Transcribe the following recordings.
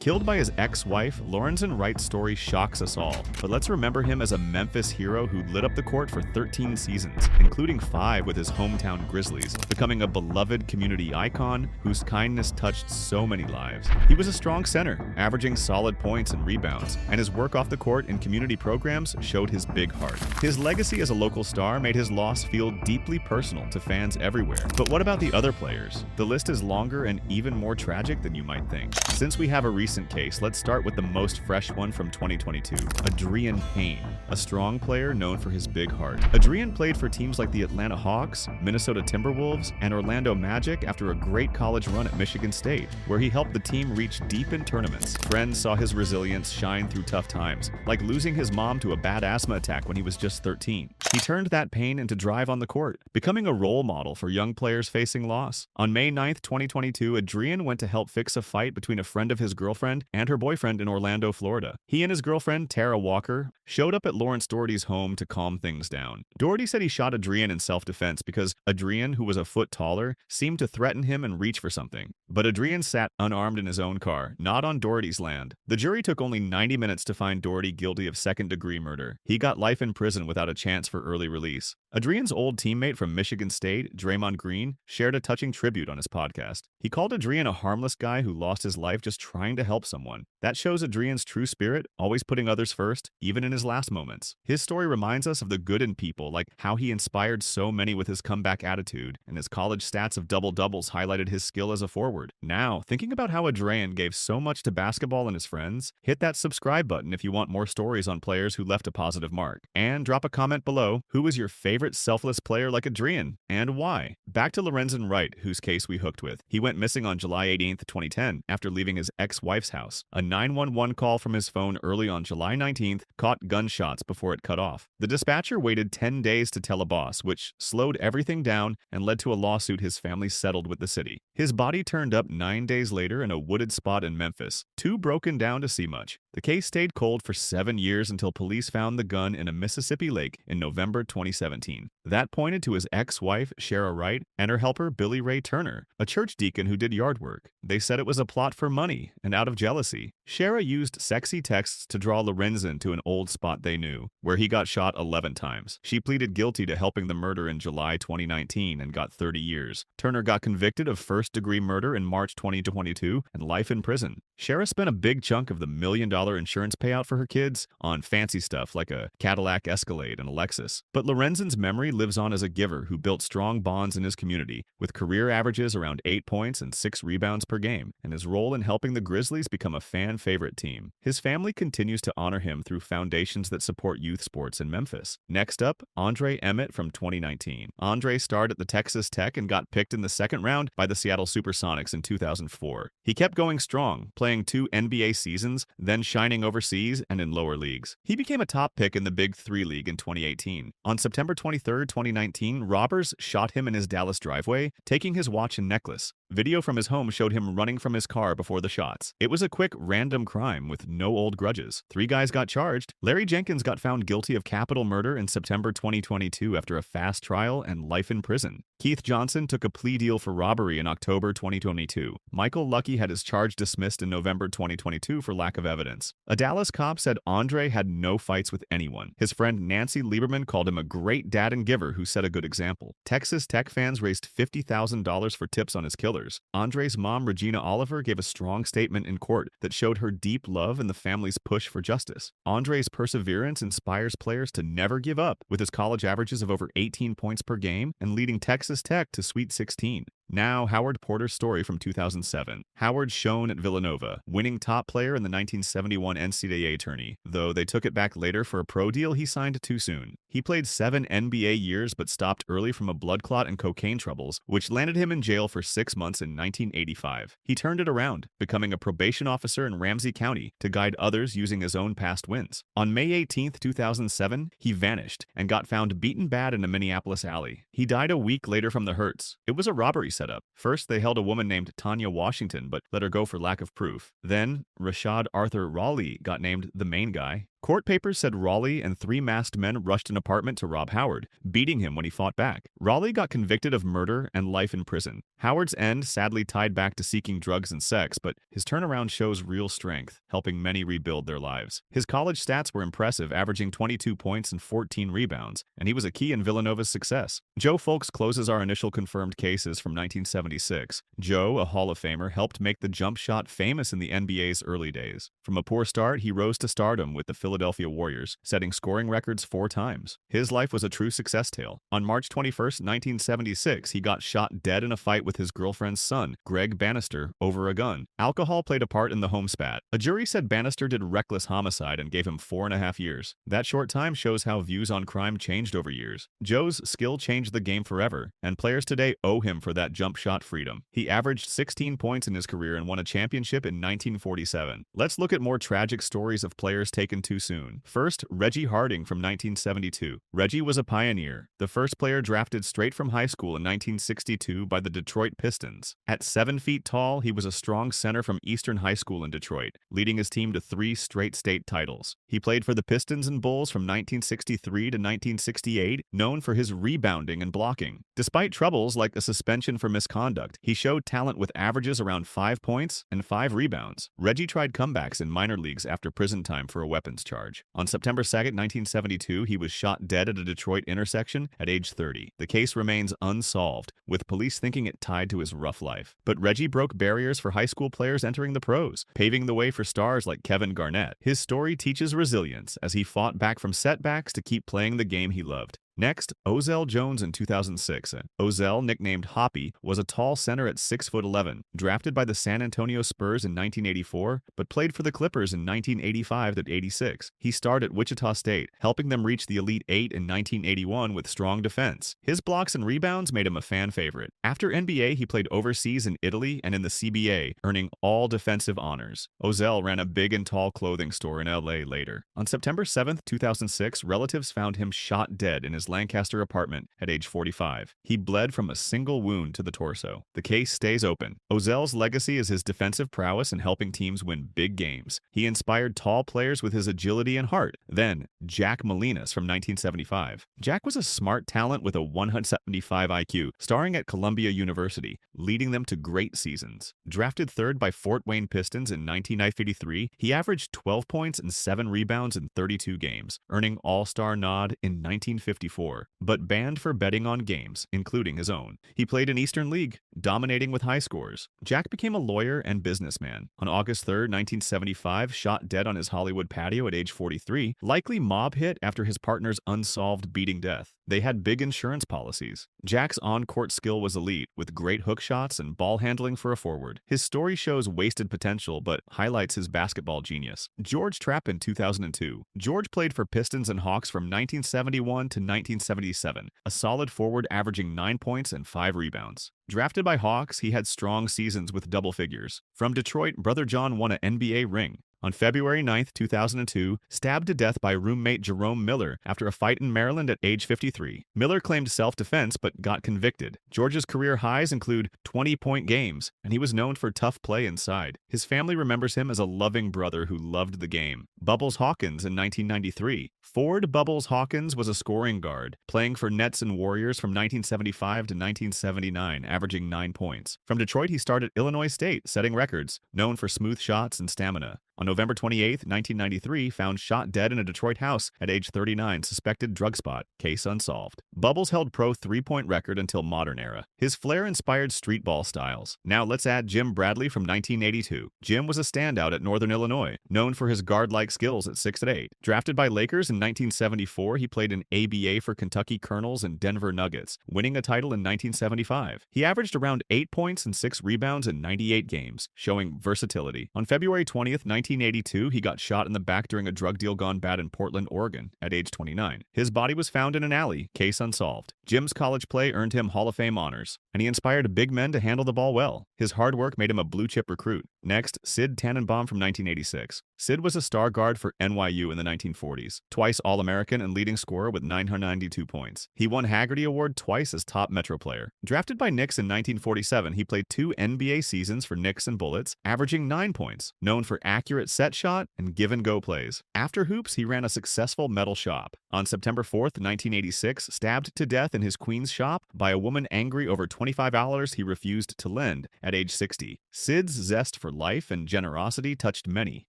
Killed by his ex-wife, Lorenzen Wright's story shocks us all, but let's remember him as a Memphis hero who lit up the court for 13 seasons, including 5 with his hometown Grizzlies, becoming a beloved community icon whose kindness touched so many lives. He was a strong center, averaging solid points and rebounds, and his work off the court in community programs showed his big heart. His legacy as a local star made his loss feel deeply personal to fans everywhere. But what about the other players? The list is longer and even more tragic than you might think. Since we have a recent case, let's start with the most fresh one from 2022, Adrian Payne, a strong player known for his big heart. Adrian played for teams like the Atlanta Hawks, Minnesota Timberwolves, and Orlando Magic after a great college run at Michigan State, where he helped the team reach deep in tournaments. Friends saw his resilience shine through tough times, like losing his mom to a bad asthma attack when he was just 13. He turned that pain into drive on the court, becoming a role model for young players facing loss. On May 9, 2022, Adrian went to help fix a fight between a friend of his girlfriend and her boyfriend in Orlando, Florida. He and his girlfriend, Tara Walker, showed up at Lawrence Doherty's home to calm things down. Doherty said he shot Adrian in self-defense because Adrian, who was a foot taller, seemed to threaten him and reach for something. But Adrian sat unarmed in his own car, not on Doherty's land. The jury took only 90 minutes to find Doherty guilty of second-degree murder. He got life in prison without a chance for early release. Adrian's old teammate from Michigan State, Draymond Green, shared a touching tribute on his podcast. He called Adrian a harmless guy who lost his life just trying to help someone. That shows Adrian's true spirit, always putting others first, even in his last moments. His story reminds us of the good in people, like how he inspired so many with his comeback attitude, and his college stats of double-doubles highlighted his skill as a forward. Now, thinking about how Adrian gave so much to basketball and his friends, hit that subscribe button if you want more stories on players who left a positive mark. And drop a comment below, who was your favorite selfless player like Adrian, and why? Back to Lorenzen Wright, whose case we hooked with. He went missing on July 18, 2010, after leaving his ex-wife's house. A 911 call from his phone early on July 19th caught gunshots before it cut off. The dispatcher waited 10 days to tell a boss, which slowed everything down and led to a lawsuit his family settled with the city. His body turned up 9 days later in a wooded spot in Memphis, too broken down to see much. The case stayed cold for 7 years until police found the gun in a Mississippi lake in November 2017. That pointed to his ex-wife, Shara Wright, and her helper, Billy Ray Turner, a church deacon who did yard work. They said it was a plot for money and out of jealousy. Shara used sexy texts to draw Lorenzen to an old spot they knew, where he got shot 11 times. She pleaded guilty to helping the murder in July 2019 and got 30 years. Turner got convicted of first-degree murder in March 2022 and life in prison. Shara spent a big chunk of the $1 million insurance payout for her kids on fancy stuff like a Cadillac Escalade and a Lexus. But Lorenzen's memory lives on as a giver who built strong bonds in his community, with career averages around 8 points and 6 rebounds per game, and his role in helping the Grizzlies become a fan-favorite team. His family continues to honor him through foundations that support youth sports in Memphis. Next up, Andre Emmett from 2019. Andre starred at the Texas Tech and got picked in the second round by the Seattle Supersonics in 2004. He kept going strong, playing 2 NBA seasons, then shining overseas and in lower leagues. He became a top pick in the Big 3 League in 2018. On September 23, 2019, robbers shot him in his Dallas driveway, taking his watch and necklace. Video from his home showed him running from his car before the shots. It was a quick, random crime with no old grudges. 3 guys got charged. Larry Jenkins got found guilty of capital murder in September 2022 after a fast trial and life in prison. Keith Johnson took a plea deal for robbery in October 2022. Michael Lucky had his charge dismissed in November 2022 for lack of evidence. A Dallas cop said Andre had no fights with anyone. His friend Nancy Lieberman called him a great dad and giver who set a good example. Texas Tech fans raised $50,000 for tips on his killers. Andre's mom, Regina Oliver, gave a strong statement in court that showed her deep love and the family's push for justice. Andre's perseverance inspires players to never give up, with his college averages of over 18 points per game and leading Texas Tech to Sweet 16. Now, Howard Porter's story from 2007. Howard shone at Villanova, winning top player in the 1971 NCAA tourney, though they took it back later for a pro deal he signed too soon. He played 7 NBA years but stopped early from a blood clot and cocaine troubles, which landed him in jail for 6 months in 1985. He turned it around, becoming a probation officer in Ramsey County to guide others using his own past wins. On May 18, 2007, he vanished and got found beaten bad in a Minneapolis alley. He died a week later from the hurts. It was a robbery setup. First, they held a woman named Tanya Washington, but let her go for lack of proof. Then, Rashad Arthur Raleigh got named the main guy. Court papers said Raleigh and three masked men rushed an apartment to rob Howard, beating him when he fought back. Raleigh got convicted of murder and life in prison. Howard's end sadly tied back to seeking drugs and sex, but his turnaround shows real strength, helping many rebuild their lives. His college stats were impressive, averaging 22 points and 14 rebounds, and he was a key in Villanova's success. Joe Folks closes our initial confirmed cases from 1976. Joe, a Hall of Famer, helped make the jump shot famous in the NBA's early days. From a poor start, he rose to stardom with the Philadelphia Warriors, setting scoring records 4 times. His life was a true success tale. On March 21, 1976, he got shot dead in a fight with his girlfriend's son, Greg Bannister, over a gun. Alcohol played a part in the home spat. A jury said Bannister did reckless homicide and gave him 4.5 years. That short time shows how views on crime changed over years. Joe's skill changed the game forever, and players today owe him for that jump shot freedom. He averaged 16 points in his career and won a championship in 1947. Let's look at more tragic stories of players taken too soon. First, Reggie Harding from 1972. Reggie was a pioneer, the first player drafted straight from high school in 1962 by the Detroit Pistons. At 7 feet tall, he was a strong center from Eastern High School in Detroit, leading his team to 3 straight state titles. He played for the Pistons and Bulls from 1963 to 1968, known for his rebounding and blocking. Despite troubles like a suspension for misconduct, he showed talent with averages around 5 points and 5 rebounds. Reggie tried comebacks in minor leagues after prison time for a weapons charge. On September 2, 1972, he was shot dead at a Detroit intersection at age 30. The case remains unsolved, with police thinking it tied to his rough life. But Reggie broke barriers for high school players entering the pros, paving the way for stars like Kevin Garnett. His story teaches resilience as he fought back from setbacks to keep playing the game he loved. Next, Ozell Jones in 2006. Ozell, nicknamed Hoppy, was a tall center at 6'11", drafted by the San Antonio Spurs in 1984, but played for the Clippers in 1985 to 86. He starred at Wichita State, helping them reach the Elite Eight in 1981 with strong defense. His blocks and rebounds made him a fan favorite. After NBA, he played overseas in Italy and in the CBA, earning all defensive honors. Ozell ran a big and tall clothing store in LA later. On September 7, 2006, relatives found him shot dead in his Lancaster apartment at age 45. He bled from a single wound to the torso. The case stays open. Ozell's legacy is his defensive prowess in helping teams win big games. He inspired tall players with his agility and heart. Then, Jack Molinas from 1975. Jack was a smart talent with a 175 IQ, starring at Columbia University, leading them to great seasons. Drafted third by Fort Wayne Pistons in 1953, he averaged 12 points and 7 rebounds in 32 games, earning All-Star nod in 1954. But banned for betting on games, including his own. He played in Eastern League, dominating with high scores. Jack became a lawyer and businessman. On August 3, 1975, shot dead on his Hollywood patio at age 43, likely mob hit after his partner's unsolved beating death. They had big insurance policies. Jack's on-court skill was elite, with great hook shots and ball handling for a forward. His story shows wasted potential, but highlights his basketball genius. George Trapp in 2002. George played for Pistons and Hawks from 1971 to 1977, a solid forward averaging 9 points and 5 rebounds. Drafted by Hawks, he had strong seasons with double figures. From Detroit, Brother John won an NBA ring. On February 9, 2002, stabbed to death by roommate Jerome Miller after a fight in Maryland at age 53. Miller claimed self-defense but got convicted. George's career highs include 20-point games, and he was known for tough play inside. His family remembers him as a loving brother who loved the game. Bubbles Hawkins in 1993. Ford Bubbles Hawkins was a scoring guard, playing for Nets and Warriors from 1975 to 1979, averaging 9 points. From Detroit, he started at Illinois State, setting records, known for smooth shots and stamina. On November 28, 1993, found shot dead in a Detroit house at age 39, suspected drug spot, case unsolved. Bubbles held pro three-point record until modern era. His flair inspired street ball styles. Now let's add Jim Bradley from 1982. Jim was a standout at Northern Illinois, known for his guard-like skills at 6'8". Drafted by Lakers in 1974, he played in ABA for Kentucky Colonels and Denver Nuggets, winning a title in 1975. He averaged around 8 points and 6 rebounds in 98 games, showing versatility. On February 20th, 1982, he got shot in the back during a drug deal gone bad in Portland, Oregon, at age 29. His body was found in an alley, case unsolved. Jim's college play earned him Hall of Fame honors, and he inspired big men to handle the ball well. His hard work made him a blue-chip recruit. Next, Sid Tannenbaum from 1986. Sid was a star guard for NYU in the 1940s, twice All-American and leading scorer with 992 points. He won Haggerty Award twice as top Metro player. Drafted by Knicks in 1947, he played 2 NBA seasons for Knicks and Bullets, averaging 9 points, known for accurate set shot and give-and-go plays. After hoops, he ran a successful metal shop. On September 4th, 1986, stabbed to death in his Queens shop by a woman angry over $25 he refused to lend at age 60. Sid's zest for life and generosity touched many,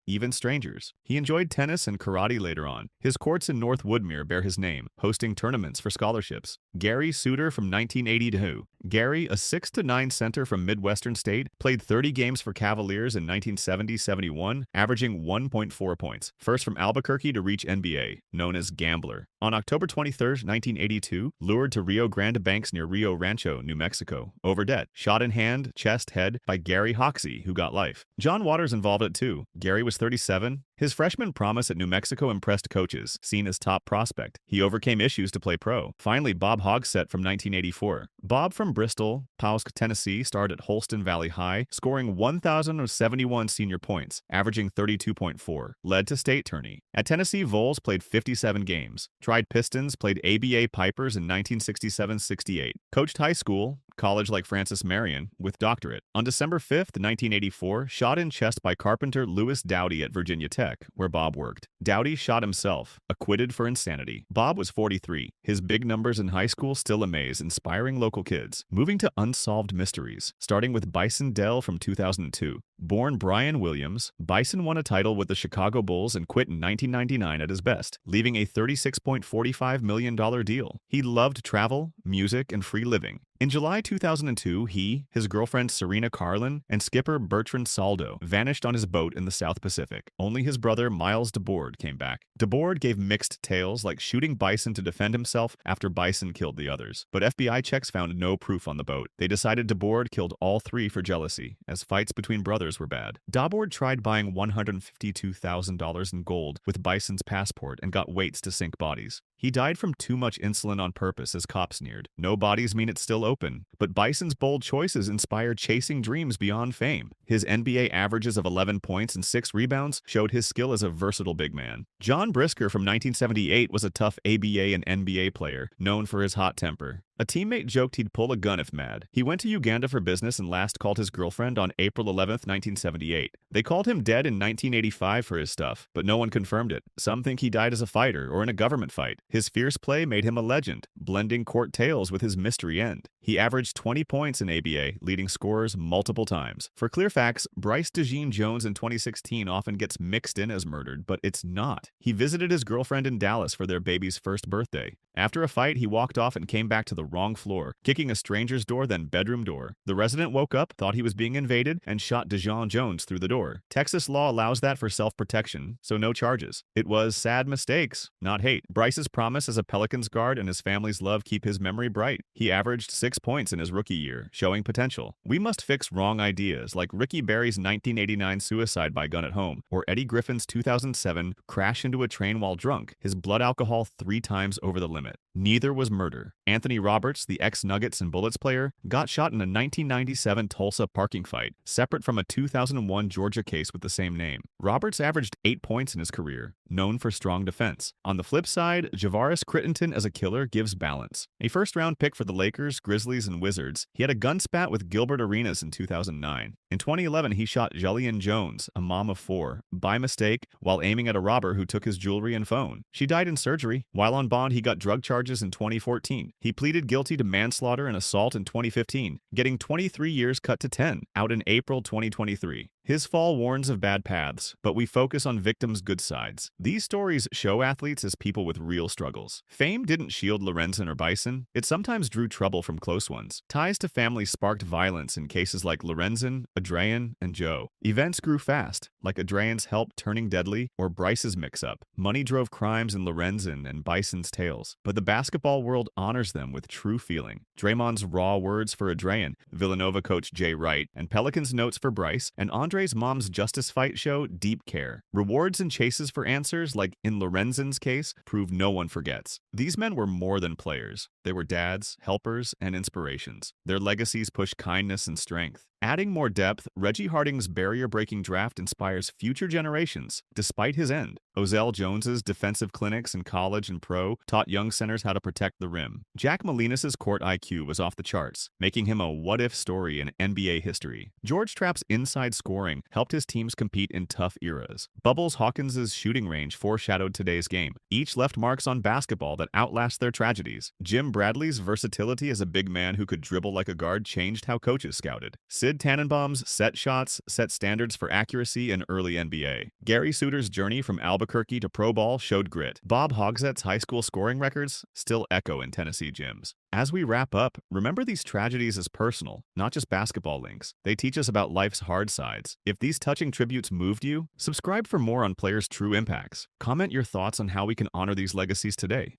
even strangers. He enjoyed tennis and karate later on. His courts in North Woodmere bear his name, hosting tournaments for scholarships. Gary Suter from 1982. Gary, a 6'9" center from Midwestern State, played 30 games for Cavaliers in 1970-71, averaging 1.4 points. First from Albuquerque to reach NBA, known as Gambler. On October 23, 1982, lured to Rio Grande Banks near Rio Rancho, New Mexico, over debt. Shot in hand, chest, head by Gary Hoxie, who got life. John Waters involved it too. Gary was 37. His freshman promise at New Mexico impressed coaches, seen as top prospect. He overcame issues to play pro. Finally, Bob Hogsett from 1984. Bob from Bristol, Powsk, Tennessee, starred at Holston Valley High, scoring 1,071 senior points, averaging 32.4. Led to state tourney. At Tennessee, Vols played 57 games. Tried Pistons, played ABA Pipers in 1967-68. Coached high school, college like Francis Marion, with doctorate. On December 5th, 1984, shot in chest by carpenter Lewis Dowdy at Virginia Tech, where Bob worked. Dowdy shot himself, acquitted for insanity. Bob was 43. His big numbers in high school still amaze inspiring local kids. Moving to unsolved mysteries, starting with Bison Dell from 2002. Born Brian Williams, Bison won a title with the Chicago Bulls and quit in 1999 at his best, leaving a $36.45 million deal. He loved travel, music, and free living. In July 2002, he, his girlfriend Serena Carlin, and skipper Bertrand Saldo vanished on his boat in the South Pacific. Only his brother Miles DeBoard came back. DeBoard gave mixed tales like shooting Bison to defend himself after Bison killed the others. But FBI checks found no proof on the boat. They decided DeBoard killed all 3 for jealousy, as fights between brothers were bad. DeBoard tried buying $152,000 in gold with Bison's passport and got weights to sink bodies. He died from too much insulin on purpose as cops neared. No bodies mean it's still open, but Bison's bold choices inspired chasing dreams beyond fame. His NBA averages of 11 points and 6 rebounds showed his skill as a versatile big man. John Brisker from 1978 was a tough ABA and NBA player, known for his hot temper. A teammate joked he'd pull a gun if mad. He went to Uganda for business and last called his girlfriend on April 11, 1978. They called him dead in 1985 for his stuff, but no one confirmed it. Some think he died as a fighter or in a government fight. His fierce play made him a legend, blending court tales with his mystery end. He averaged 20 points in ABA, leading scorers multiple times. For clear facts, Bryce DeJean Jones in 2016 often gets mixed in as murdered, but it's not. He visited his girlfriend in Dallas for their baby's first birthday. After a fight, he walked off and came back to the wrong floor, kicking a stranger's door, then bedroom door. The resident woke up, thought he was being invaded, and shot DeJean Jones through the door. Texas law allows that for self-protection, so no charges. It was sad mistakes, not hate. Bryce's promise as a Pelicans guard and his family's love keep his memory bright. He averaged 6 points in his rookie year, showing potential. We must fix wrong ideas, like Ricky Berry's 1989 suicide by gun at home, or Eddie Griffin's 2007 crash into a train while drunk, his blood alcohol 3 times over the limit. Neither was murder. Anthony Roberts, the ex-Nuggets and Bullets player, got shot in a 1997 Tulsa parking fight, separate from a 2001 Georgia case with the same name. Roberts averaged 8 points in his career, known for strong defense. On the flip side, Javaris Crittenton as a killer gives balance. A first-round pick for the Lakers, Grizzlies, and Wizards, he had a gun spat with Gilbert Arenas in 2009. In 2011, he shot Jillian Jones, a mom of 4, by mistake while aiming at a robber who took his jewelry and phone. She died in surgery. While on bond, he got drug charges in 2014. He pleaded guilty to manslaughter and assault in 2015, getting 23 years cut to 10, out in April 2023. His fall warns of bad paths, but we focus on victims' good sides. These stories show athletes as people with real struggles. Fame didn't shield Lorenzen or Bison. It sometimes drew trouble from close ones. Ties to family sparked violence in cases like Lorenzen, Adrian, and Joe. Events grew fast, like Adrian's help turning deadly or Bryce's mix-up. Money drove crimes in Lorenzen and Bison's tales, but the basketball world honors them with true feeling. Draymond's raw words for Adrian, Villanova coach Jay Wright, and Pelicans notes for Bryce, and Andre's mom's justice fight show deep care. Rewards and chases for answers, like in Lorenzen's case, prove no one forgets. These men were more than players. They were dads, helpers, and inspirations. Their legacies push kindness and strength. Adding more depth, Reggie Harding's barrier-breaking draft inspires future generations, despite his end. Ozell Jones's defensive clinics in college and pro taught young centers how to protect the rim. Jack Molinas' court IQ was off the charts, making him a what-if story in NBA history. George Trapp's inside scoring helped his teams compete in tough eras. Bubbles Hawkins' shooting range foreshadowed today's game. Each left marks on basketball that outlast their tragedies. Jim Bradley's versatility as a big man who could dribble like a guard changed how coaches scouted. Sid Tannenbaum's set shots set standards for accuracy in early NBA. Gary Suter's journey from Albuquerque to pro ball showed grit. Bob Hogsett's high school scoring records still echo in Tennessee gyms. As we wrap up, remember these tragedies as personal, not just basketball links. They teach us about life's hard sides. If these touching tributes moved you, subscribe for more on players' true impacts. Comment your thoughts on how we can honor these legacies today.